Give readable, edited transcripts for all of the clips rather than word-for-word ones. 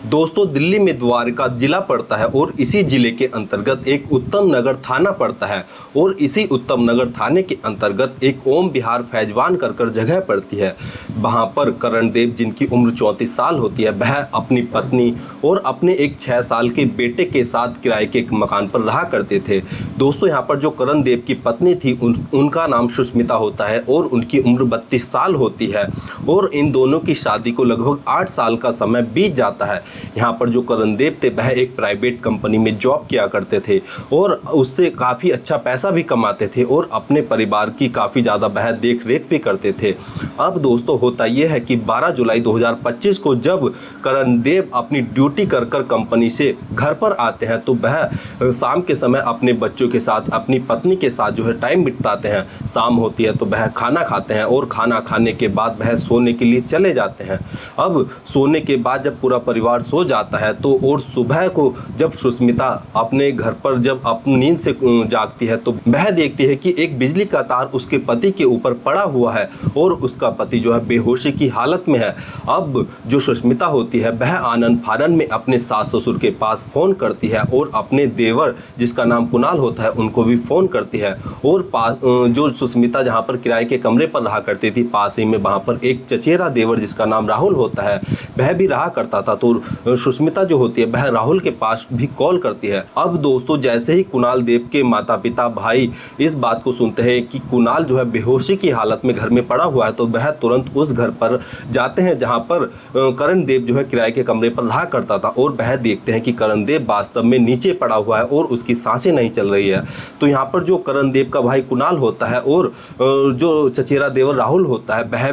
दोस्तों दिल्ली में द्वारका जिला पड़ता है और इसी जिले के अंतर्गत एक उत्तम नगर थाना पड़ता है और इसी उत्तम नगर थाने के अंतर्गत एक ओम विहार फैजवान कर जगह पड़ती है। वहां पर करण देव जिनकी उम्र 34 साल होती है, वह अपनी पत्नी और अपने एक 6 साल के बेटे के साथ किराए के एक मकान पर रहा करते थे। दोस्तों यहाँ पर जो करण देव की पत्नी थी उनका नाम सुष्मिता होता है और उनकी उम्र 32 साल होती है और इन दोनों की शादी को लगभग 8 साल का समय बीत जाता है। यहाँ पर जो करण देव थे वह एक प्राइवेट कंपनी में जॉब किया करते थे और उससे काफ़ी अच्छा पैसा भी कमाते थे और अपने परिवार की काफ़ी ज़्यादा वह देख रेख भी करते थे। अब दोस्तों होता यह है कि 12 जुलाई 2025 को जब करण देव अपनी ड्यूटी कर कंपनी से घर पर आते हैं तो वह शाम के समय अपने बच्चों के साथ अपनी पत्नी के साथ जो है टाइम बिताते हैं। शाम होती है तो वह खाना खाते हैं और खाना खाने के बाद वह सोने के लिए चले जाते हैं। अब सोने के बाद जब पूरा परिवार सो जाता है तो और सुबह को जब सुष्मिता अपने घर पर जब अपनी नींद से जागती है तो वह देखती है कि एक बिजली का तार उसके पति के ऊपर पड़ा हुआ है और उसका पति जो है बेहोशी की हालत में है। अब जो सुष्मिता होती है वह आनंद फानन में अपने सास ससुर के पास फोन करती है और अपने देवर जिसका नाम कुणाल होता है उनको भी फोन करती है और जो सुष्मिता जहाँ पर किराए के कमरे पर रहा करती थी पास ही में वहाँ पर एक चचेरा देवर जिसका नाम राहुल होता है वह भी रहा करता था। तो सुष्मिता जो होती है वह राहुल के पास भी कॉल करती है। अब दोस्तों जैसे ही कुणाल देव के माता पिता भाई इस बात को सुनते हैं कि कुणाल जो है बेहोशी की हालत में घर में पड़ा हुआ है तो वह तुरंत उस घर पर जाते हैं जहां पर करण देव जो है किराए के कमरे पर रहा करता था और वह देखते हैं कि करण देव वास्तव में नीचे पड़ा हुआ है और उसकी सांसें नहीं चल रही है। तो यहाँ पर जो करण देव का भाई कुणाल होता है और जो चचेरा देवर राहुल होता है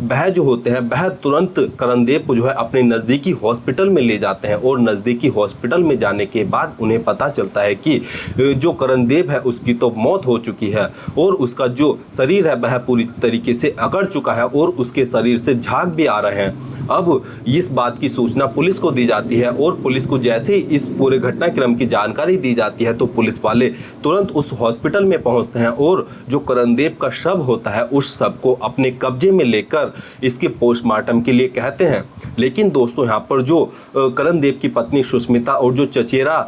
वह जो होते हैं वह तुरंत करण देव को जो है अपने नज़दीकी हॉस्पिटल में ले जाते हैं और नज़दीकी हॉस्पिटल में जाने के बाद उन्हें पता चलता है कि जो करण देव है उसकी तो मौत हो चुकी है और उसका जो शरीर है वह पूरी तरीके से अकड़ चुका है और उसके शरीर से झाग भी आ रहे हैं। अब इस बात की सूचना पुलिस को दी जाती है और पुलिस को जैसे ही इस पूरे घटनाक्रम की जानकारी दी जाती है तो पुलिस वाले तुरंत उस हॉस्पिटल में पहुंचते हैं और जो करण देव का शव होता है उस शव को अपने कब्जे में लेकर इसके पोस्टमार्टम के लिए कहते हैं। लेकिन दोस्तों यहाँ पर जो करण देव की पत्नी सुष्मिता और जो चचेरा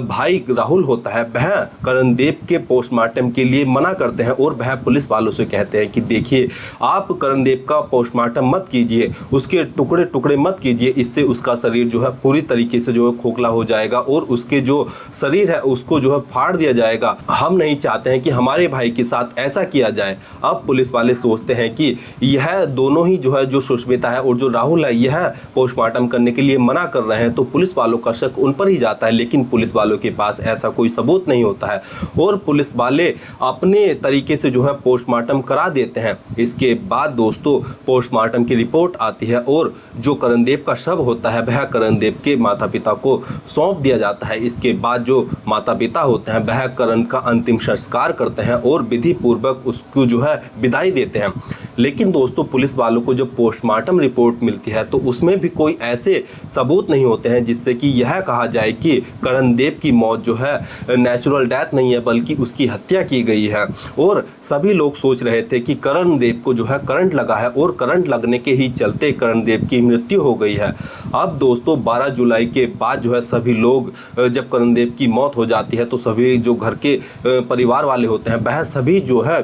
भाई राहुल होता है वह करण देव के पोस्टमार्टम के लिए मना करते हैं और वह पुलिस वालों से कहते हैं कि देखिए आप करण देव का पोस्टमार्टम मत कीजिए, उसके टुकड़े टुकड़े मत कीजिए, इससे उसका शरीर जो है पूरी तरीके से जो है खोखला हो जाएगा और उसके जो शरीर है उसको जो है फाड़ दिया जाएगा। हम नहीं चाहते हैं कि हमारे भाई के साथ ऐसा किया जाए। अब पुलिस वाले सोचते हैं कि यह दोनों ही जो है जो सुष्मिता है और जो राहुल है यह पोस्टमार्टम करने के लिए मना कर रहे हैं तो पुलिस वालों का शक उन पर ही जाता है। लेकिन पुलिस वालों के पास ऐसा कोई सबूत नहीं होता है और पुलिस वाले अपने तरीके से जो है पोस्टमार्टम करा देते हैं। इसके बाद दोस्तों पोस्टमार्टम की रिपोर्ट आती है और जो करण देव का शव होता है वह करण देव के माता पिता को सौंप दिया जाता है। इसके बाद जो माता पिता होते हैं वह करण का अंतिम संस्कार करते हैं और विधि पूर्वक उसको जो है विदाई देते हैं। लेकिन दोस्तों पुलिस वालों को जब पोस्टमार्टम रिपोर्ट मिलती है तो उसमें भी कोई ऐसे सबूत नहीं होते हैं जिससे कि यह कहा जाए कि करण देव की मौत जो है नेचुरल डेथ नहीं है बल्कि उसकी हत्या की गई है। और सभी लोग सोच रहे थे कि करण देव को जो है करंट लगा है और करंट लगने के ही चलते करण देव की मृत्यु हो गई है। अब दोस्तों 12 जुलाई के बाद जो है सभी लोग जब करण देव की मौत हो जाती है तो सभी जो घर के परिवार वाले होते हैं वह सभी जो है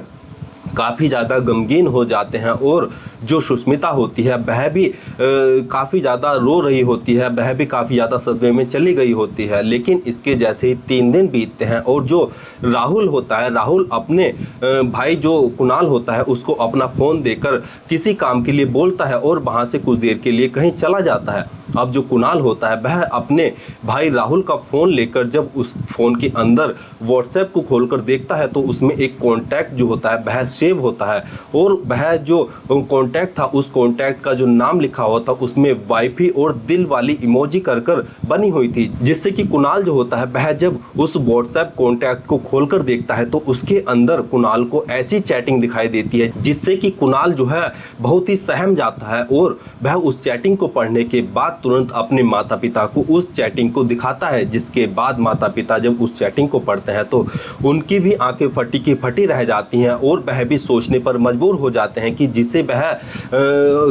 काफ़ी ज़्यादा गमगीन हो जाते हैं और जो सुष्मिता होती है वह भी काफ़ी ज़्यादा रो रही होती है, वह भी काफ़ी ज़्यादा सदमे में चली गई होती है। लेकिन इसके जैसे ही 3 दिन बीतते हैं और जो राहुल होता है राहुल अपने भाई जो कुणाल होता है उसको अपना फ़ोन देकर किसी काम के लिए बोलता है और वहाँ से कुछ देर के लिए कहीं चला जाता है। अब जो कुणाल होता है वह अपने भाई राहुल का फ़ोन लेकर जब उस फ़ोन के अंदर व्हाट्सएप को खोलकर देखता है तो उसमें एक कॉन्टैक्ट जो होता है वह सेव होता है और वह जो कॉन्टैक्ट था उस कॉन्टैक्ट का जो नाम लिखा हुआ था उसमें वाईफी और दिल वाली इमोजी कर बनी हुई थी। जिससे कि कुणाल जो होता है वह जब उस व्हाट्सएप कॉन्टैक्ट को खोलकर देखता है तो उसके अंदर कुणाल को ऐसी चैटिंग दिखाई देती है जिससे कि कुणाल जो है बहुत ही सहम जाता है और वह उस चैटिंग को पढ़ने के बाद तुरंत अपने माता पिता को उस चैटिंग को दिखाता है, जिसके बाद माता पिता जब उस चैटिंग को पढ़ते हैं तो उनकी भी आंखें फटी की फटी रह जाती हैं और वह भी सोचने पर मजबूर हो जाते हैं कि जिसे वह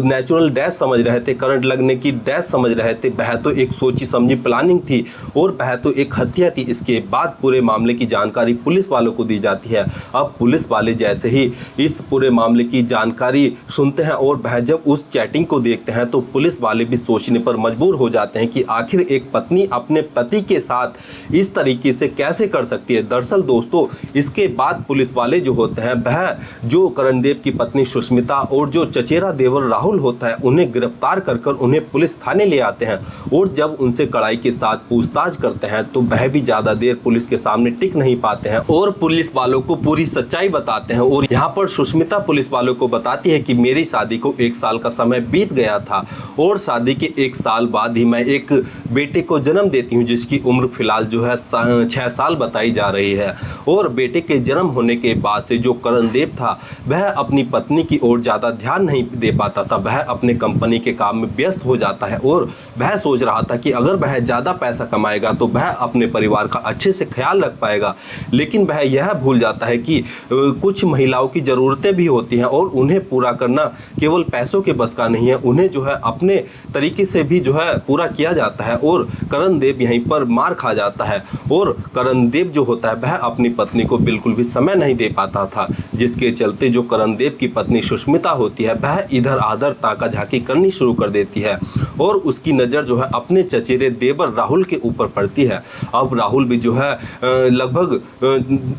नेचुरल डेथ समझ रहे थे, करंट लगने की डेथ समझ रहे थे, वह तो एक सोची समझी प्लानिंग थी और वह तो एक हत्या थी। इसके बाद पूरे मामले की जानकारी पुलिस वालों को दी जाती है। अब पुलिस वाले जैसे ही इस पूरे मामले की जानकारी सुनते हैं और वह जब उस चैटिंग को देखते हैं तो पुलिस वाले भी सोचने पर मजबूर हो जाते हैं कि आखिर एक पत्नी अपने पति के साथ इस तरीके से कैसे कर सकती है। दरअसल दोस्तों, इसके बाद पुलिस वाले जो होते हैं वह जो करणदेव की पत्नी सुष्मिता और जो चचेरा देवर राहुल होता है उन्हें गिरफ्तार कर उन्हें पुलिस थाने ले आते हैं और जब उनसे कड़ाई के साथ पूछताछ करते हैं तो वह भी ज्यादा देर पुलिस के सामने टिक नहीं पाते हैं और पुलिस वालों को पूरी सच्चाई बताते हैं। और यहाँ पर सुष्मिता पुलिस वालों को बताती है कि मेरी शादी को 1 साल का समय बीत गया था और शादी के 1 साल बाद ही मैं एक बेटे को जन्म देती हूँ, जिसकी उम्र फिलहाल जो है 6 साल बताई जा रही है। और बेटे के जन्म होने के बाद से जो करणदेव था वह अपनी पत्नी की ओर ज्यादा ध्यान नहीं दे पाता था। वह अपने कंपनी के काम में व्यस्त हो जाता है और वह सोच रहा था कि अगर वह ज्यादा पैसा कमाएगा तो वह अपने परिवार का अच्छे से ख्याल रख पाएगा। लेकिन वह यह भूल जाता है कि कुछ महिलाओं की ज़रूरतें भी होती हैं और उन्हें पूरा करना केवल पैसों के बस का नहीं है, उन्हें जो है अपने तरीके से भी जो है पूरा किया जाता है। और करणदेव यहीं पर मार खा जाता है और करणदेव जो होता है वह अपनी पत्नी को बिल्कुल भी समय नहीं दे पाता था, जिसके चलते जो करणदेव की पत्नी सुष्मिता होती है वह इधर आधर ताका झाकी करनी शुरू कर देती है और उसकी नज़र जो है अपने चचेरे देवर राहुल के ऊपर पड़ती है। अब राहुल भी जो है लगभग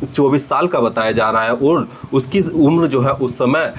24 साल का बताया जा रहा है और उसकी उम्र जो है उस समय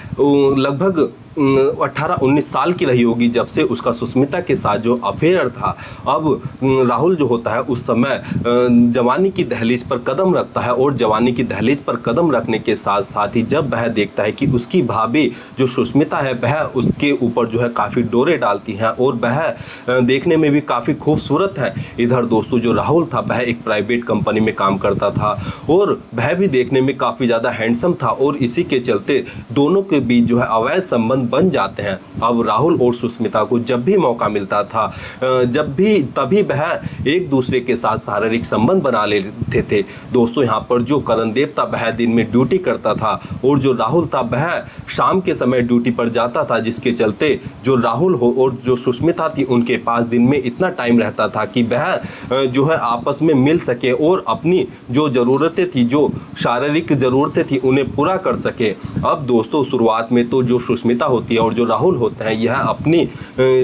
लगभग 18-19 साल की रही होगी जब से उसका सुष्मिता के साथ जो अफेयर था। अब राहुल जो होता है उस समय जवानी की दहलीज पर कदम रखता है और जवानी की दहलीज पर कदम रखने के साथ साथ ही जब वह देखता है कि उसकी भाभी जो सुष्मिता है वह उसके ऊपर जो है काफ़ी डोरे डालती हैं और वह देखने में भी काफ़ी खूबसूरत है। इधर दोस्तों जो राहुल था वह एक प्राइवेट कंपनी में काम करता था और वह भी देखने में काफ़ी ज़्यादा हैंडसम था और इसी के चलते दोनों के बीच जो है अवैध संबंध बन जाते हैं। अब राहुल और सुष्मिता को जब भी मौका मिलता था तभी वह एक दूसरे के साथ शारीरिक संबंध बना लेते थे। दोस्तों यहाँ पर जो करणदेव था वह दिन में ड्यूटी करता था और जो राहुल था वह शाम के समय ड्यूटी पर जाता था, जिसके चलते जो राहुल हो और जो सुष्मिता थी उनके पास दिन में इतना टाइम रहता था कि वह जो है आपस में मिल सके और अपनी जो ज़रूरतें थी, जो शारीरिक ज़रूरतें थी उन्हें पूरा कर सके। अब दोस्तों शुरुआत में तो जो सुष्मिता होती है और जो राहुल होते हैं यह अपनी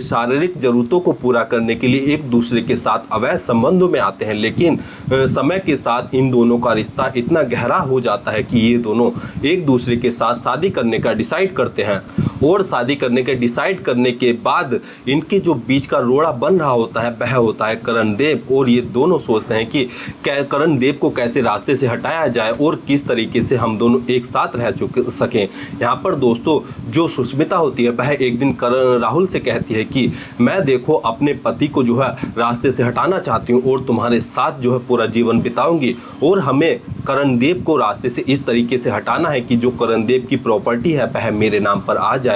शारीरिक ज़रूरतों को पूरा करने के लिए एक दूसरे के साथ अवैध संबंधों में आते हैं, लेकिन समय के साथ इन दोनों का रिश्ता इतना गहरा हो जाता है कि ये दोनों एक दूसरे के साथ शादी करने का डिसाइड करते हैं। और शादी करने के डिसाइड करने के बाद इनके जो बीच का रोड़ा बन रहा होता है वह होता है करणदेव, और ये दोनों सोचते हैं कि करणदेव को कैसे रास्ते से हटाया जाए और किस तरीके से हम दोनों एक साथ रह सकें। यहाँ पर दोस्तों जो सुष्मिता होती है वह एक दिन राहुल से कहती है कि मैं देखो अपने पति को जो है रास्ते से हटाना चाहती हूँ और तुम्हारे साथ जो है पूरा जीवन बिताऊंगी और हमें करणदेव को रास्ते से इस तरीके से हटाना है कि जो करणदेव की प्रॉपर्टी है वह मेरे नाम पर आ जाए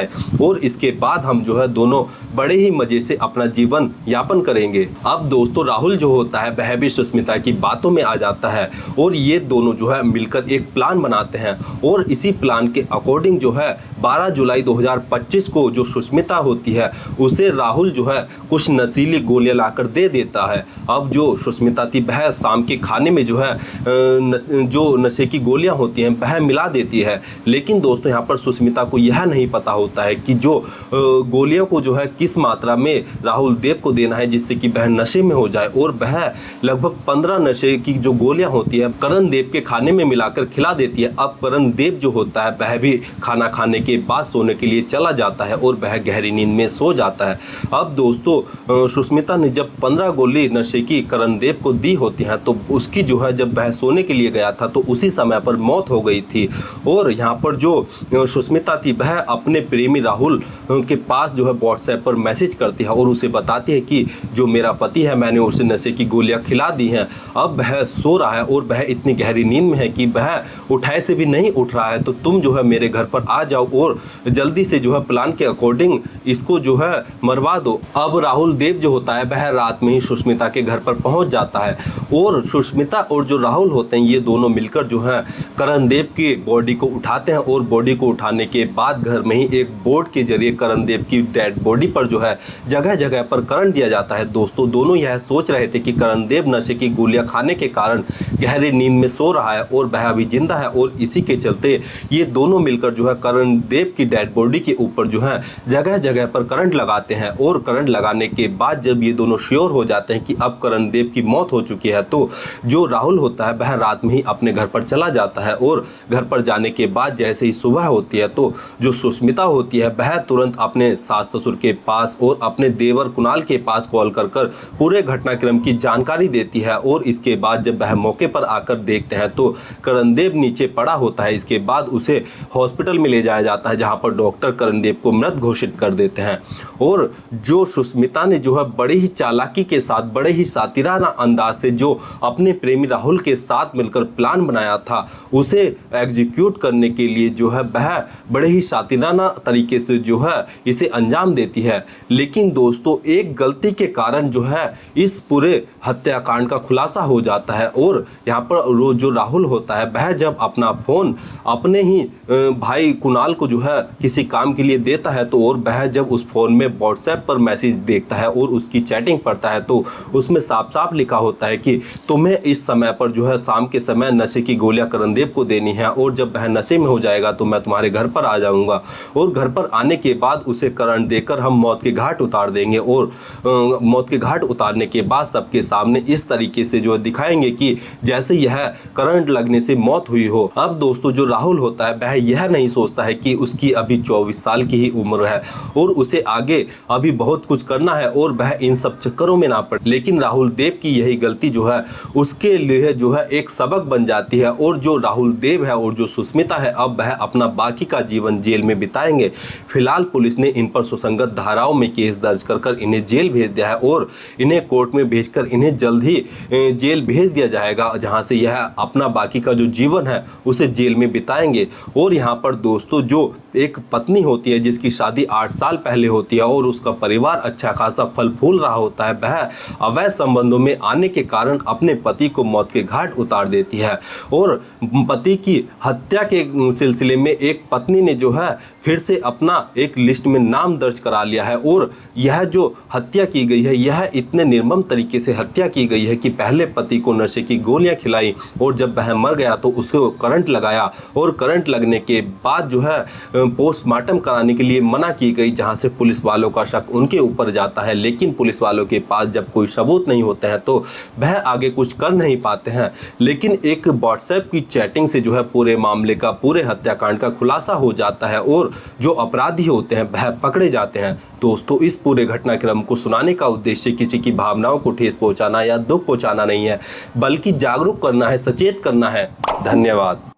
और इसके बाद हम जो है दोनों बड़े ही मजे से अपना जीवन यापन करेंगे। अब दोस्तों राहुल जो होता है वह भी सुष्मिता की बातों में आ जाता है और ये दोनों जो है मिलकर एक प्लान बनाते हैं और इसी प्लान के अकॉर्डिंग जो है 12 जुलाई 2025 को जो सुष्मिता होती है उसे राहुल जो है कुछ नशीली गोलियां लाकर दे देता है। अब जो सुष्मिता थी वह शाम के खाने में जो है जो नशे की गोलियां होती हैं वह मिला देती है, लेकिन दोस्तों यहाँ पर सुष्मिता को यह नहीं पता होता है कि जो गोलियों को जो है किस मात्रा में राहुल देव को देना है जिससे कि वह नशे में हो जाए, और वह लगभग 15 नशे की जो गोलियां होती है करण देव के खाने में मिलाकर खिला देती है। अब करण देव जो होता है वह भी खाना खाने के बाद सोने के लिए चला जाता है और वह गहरी नींद में सो जाता है। अब दोस्तों सुष्मिता ने जब 15 गोली नशे की करण देव को दी होती हैं तो उसकी जो है जब वह सोने के लिए गया था तो उसी समय पर मौत हो गई थी। और यहाँ पर जो सुष्मिता थी वह अपने प्रेमी राहुल के पास जो है व्हाट्सएप पर मैसेज करती है और उसे बताती है कि जो मेरा पति है, मैंने उसे नशे की गोलियां खिला दी हैं, अब वह सो रहा है और वह इतनी गहरी नींद में है कि वह उठाए से भी नहीं उठ रहा है, तो तुम जो है मेरे घर पर आ जाओ और जल्दी से जो है प्लान के अकॉर्डिंग इसको जो है मरवा दो। अब राहुल देव जो होता है वह रात में ही सुष्मिता के घर पर पहुंच जाता है और सुष्मिता और जो राहुल होते हैं ये दोनों मिलकर जो है करण देव की बॉडी को उठाते हैं और बॉडी को उठाने के बाद घर में ही एक बोर्ड के जरिए करण देव की डेड बॉडी पर जो है जगह जगह पर करंट दिया जाता है। दोस्तों दोनों यह सोच रहे थे कि करण देव नशे की गोलियां खाने के कारण गहरी नींद में सो रहा है और वह अभी जिंदा है, और इसी के चलते ये दोनों मिलकर जो है करण देव की डेड बॉडी के ऊपर जो है जगह जगह पर करंट लगाते हैं। और करंट लगाने के बाद जब ये दोनों श्योर हो जाते हैं कि अब करण देव की मौत हो चुकी है, तो जो राहुल होता है वह रात में ही अपने घर पर चला जाता है और घर पर जाने के बाद जैसे ही सुबह होती है तो जो सुष्मिता होती है वह तुरंत अपने सास ससुर के पास और अपने देवर कुणाल के पास कॉल कर पूरे घटनाक्रम की जानकारी देती है। और इसके बाद जब वह मौके पर आकर देखते हैं तो करण देव नीचे पड़ा होता है। इसके बाद उसे हॉस्पिटल में ले जाया जाता है जहां पर डॉक्टर करण देव को मृत घोषित कर देते हैं। और जो सुष्मिता ने जो है बड़े ही चालाकी के साथ, बड़े ही सातिराना अंदाज से जो अपने प्रेमी राहुल के साथ मिलकर प्लान बनाया था उसे एग्जीक्यूट करने के लिए जो है वह बड़े ही सातिराना तरीके से जो है इसे अंजाम देती है। लेकिन दोस्तों एक गलती के कारण जो है इस पूरे हत्याकांड का खुलासा हो जाता है और यहाँ पर जो राहुल होता है वह जब अपना फोन अपने ही भाई कुणाल को जो है किसी काम के लिए देता है तो और वह जब उस फोन में व्हाट्सएप पर मैसेज देखता है और उसकी चैटिंग पढ़ता है तो उसमें साफ साफ लिखा होता है कि तुम्हें इस समय पर जो है शाम के समय नशे की गोलियां करण देव को देनी है और जब वह नशे में हो जाएगा तो मैं तुम्हारे घर पर आ जाऊंगा और घर पर आने के बाद उसे करंट देकर हम मौत के घाट उतार देंगे और मौत के घाट उतारने के बाद सबके सामने इस तरीके से जो दिखाएंगे कि जैसे यह करंट लगने से मौत हुई हो। अब दोस्तों जो राहुल होता है वह यह नहीं सोचता है कि उसकी अभी 24 साल की ही उम्र है और उसे आगे अभी बहुत कुछ करना है और वह इन सब चक्करों में ना पड़े। लेकिन राहुल देव की यही गलती जो है उसके लिए जो है एक सबक बन जाती है और जो राहुल देव है और जो सुष्मिता है अब वह अपना बाकी का जीवन जेल में बिताएंगे। फिलहाल पुलिस ने इन पर सुसंगत धाराओं में केस दर्ज कर इन्हें जेल भेज दिया है और इन्हें कोर्ट में भेजकर इन्हें जल्द ही जेल भेज दिया जाएगा जहां से यह अपना बाकी का जो जीवन है उसे जेल में बिताएंगे। और यहाँ पर दोस्तों जो एक पत्नी होती है जिसकी शादी 8 साल पहले होती है और उसका परिवार अच्छा खासा फल फूल रहा होता है, वह अवैध संबंधों में आने के कारण अपने पति को मौत के घाट उतार देती है। और पति की हत्या के सिलसिले में एक पत्नी ने जो है फिर से अपना एक लिस्ट में नाम दर्ज करा लिया है और यह जो हत्या की गई है यह इतने निर्मम तरीके से हत्या की गई है कि पहले पति को नशे की गोलियां खिलाई और जब वह मर गया तो उसको करंट लगाया और करंट लगने के बाद जो है पोस्टमार्टम कराने के लिए मना की गई जहां से पुलिस वालों का शक उनके ऊपर जाता है। लेकिन पुलिस वालों के पास जब कोई सबूत नहीं होते हैं तो वह आगे कुछ कर नहीं पाते हैं। लेकिन एक व्हाट्सएप की चैटिंग से जो है पूरे मामले का, पूरे हत्याकांड का खुलासा हो जाता है और जो अपराधी होते हैं वह पकड़े जाते हैं। दोस्तों इस पूरे घटनाक्रम को सुनाने का उद्देश्य किसी की भावनाओं को ठेस पहुंचाना या दुख पहुंचाना नहीं है, बल्कि जागरूक करना है, सचेत करना है। धन्यवाद।